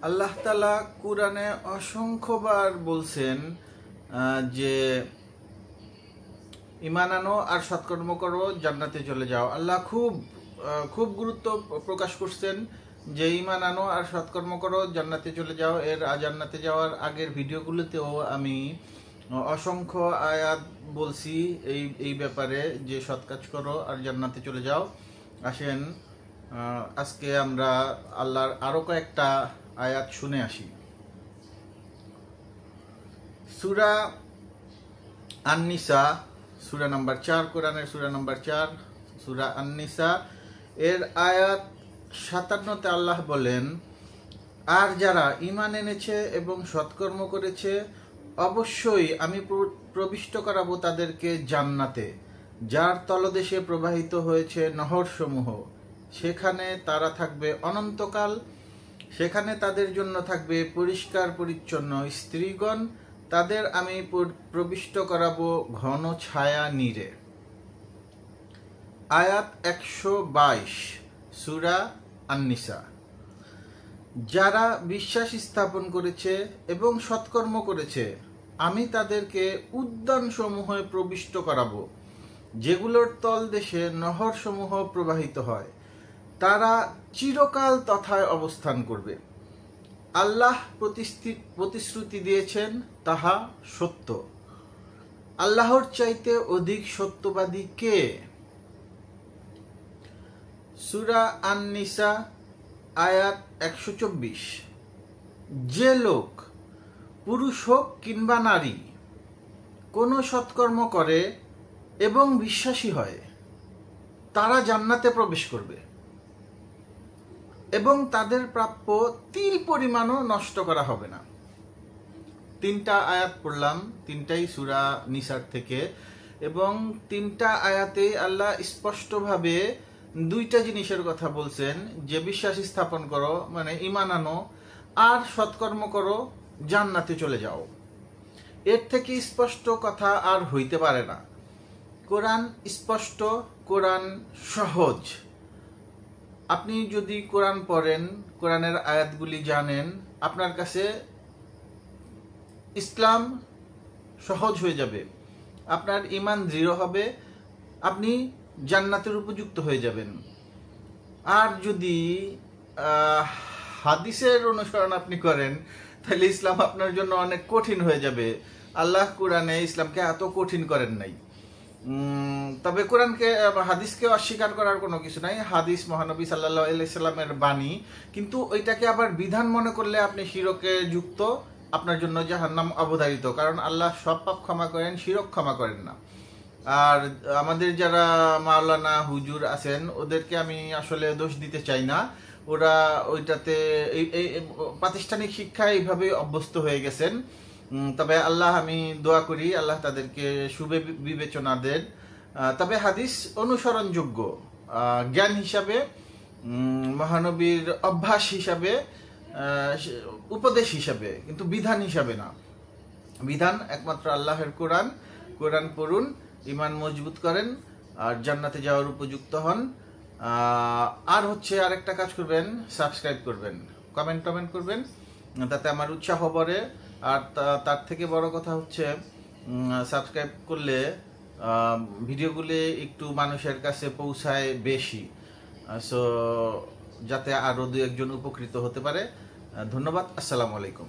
আল্লাহ তাআলা কুরআনে অসংখ্যবার বলছেন যে ঈমান আনো আর সৎকর্ম করো, জান্নাতে চলে যাও। আল্লাহ খুব গুরুত্ব প্রকাশ করছেন যে ঈমান আনো আর সৎকর্ম করো, জান্নাতে চলে যাও। জান্নাতে যাওয়ার আগের ভিডিওগুলোতেও আমি অসংখ্য আয়াত বলছি এই ব্যাপারে যে সৎ কাজ করো আর জান্নাতে চলে যাও। আসেন আজকে আমরা আল্লাহর আরো কয়েকটা আয়াত শুনে আসি। সূরা আন-নিসা, সূরা নাম্বার 4, কোরআনের সূরা নাম্বার 4, সূরা আন-নিসা এর আয়াত 57-তে আল্লাহ বলেন, আর যারা ঈমান এনেছে এবং সৎকর্ম করেছে অবশ্যই আমি প্রবিষ্ট করাবো তাদেরকে জান্নাতে, যার তলদেশে প্রবাহিত হয়েছে নহরসমূহ। সেখানে তারা থাকবে অনন্তকাল। সেখানে তাদের জন্য থাকবে পরিষ্কার পরিচ্ছন্ন স্ত্রীগণ। তাদের আমি প্রবিষ্ট করাবো ঘন ছায়া নীড়ে। আয়াত 122, সূরা আন-নিসা। যারা বিশ্বাস স্থাপন করেছে এবং সৎকর্ম করেছে আমি তাদেরকে উদ্যান সমূহে প্রবিষ্ট করাবো, যেগুলোর তলদেশে নহর সমূহ প্রবাহিত হয়। তারা চিরকাল তথায় অবস্থান করবে। আল্লাহ প্রতিশ্রুতি দিয়েছেন, তাহা সত্য। আল্লাহর চাইতে অধিক সত্যবাদী কে? সূরা আন-নিসা আয়াত 124। যে লোক, পুরুষ হোক কিংবা নারী, কোনো সৎকর্ম করে এবং বিশ্বাসী হয়, তারা জান্নাতে প্রবেশ করবে এবং তাদের প্রাপ্য তিল পরিমাণও নষ্ট করা হবে না। 3টা আয়াত পড়লাম, 3টাই সূরা নিসার থেকে, এবং 3টা আয়াতে আল্লাহ স্পষ্টভাবে 2টা জিনিসের কথা বলছেন, যে বিশ্বাস স্থাপন করো মানে ঈমান আনো, আর সৎকর্ম করো, জান্নাতে চলে যাও। এর থেকে স্পষ্ট কথা আর হইতে পারে না। কোরআন স্পষ্ট, কোরআন সহজ। আপনি যদি কোরআন পড়েন, কোরআনের আয়াতগুলি জানেন, আপনার কাছে ইসলাম সহজ হয়ে যাবে, আপনার ঈমান দৃঢ় হবে, আপনি জান্নাতের উপযুক্ত হয়ে যাবেন। আর যদি হাদিসের অনুসরণ আপনি করেন, তাহলে ইসলাম আপনার জন্য অনেক কঠিন হয়ে যাবে। আল্লাহ কোরআনে ইসলামকে এত কঠিন করেন নাই। তবে কোরআনকে, হাদিসকে অস্বীকার করার কোনো কিছু নাই। হাদিস মহানবী সাল্লাল্লাহু আলাইহি সাল্লামের বাণী, কিন্তু ওইটাকে আবার বিধান মনে করলে আপনি শিরকে যুক্ত, আপনার জন্য জাহান্নাম অবধারিত। কারণ আল্লাহ সব পাপ ক্ষমা করেন, শিরক ক্ষমা করেন না। আর আমাদের যারা মাওলানা হুজুর আছেন, ওদেরকে আমি আসলে দোষ দিতে চাই না। ওরা ওইটাতে এই প্রাতিষ্ঠানিক শিক্ষায় এইভাবে অভ্যস্ত হয়ে গেছেন। তবে আল্লাহ, আমি দোয়া করি আল্লাহ তাদেরকে সুবিবেচনা দেন। তবে হাদিস অনুসরণযোগ্য জ্ঞান হিসাবে, মহানবীর অভ্যাস হিসাবে, উপদেশ হিসাবে, কিন্তু বিধান হিসাবে না। বিধান একমাত্র আল্লাহর কোরআন। কোরআন পড়ুন, ঈমান মজবুত করেন, আর জান্নাতে যাওয়ার উপযুক্ত হন। আর আরেকটা কাজ করবেন, সাবস্ক্রাইব করবেন, কমেন্ট করবেন, তাতে আমার উৎসাহ বাড়ে। আর তার থেকে বড় কথা হচ্ছে, সাবস্ক্রাইব করলে ভিডিওগুলি একটু মানুষের কাছে পৌঁছায় বেশি, সো যাতে আরো 2-1 জন উপকৃত হতে পারে। ধন্যবাদ। আসসালামু আলাইকুম।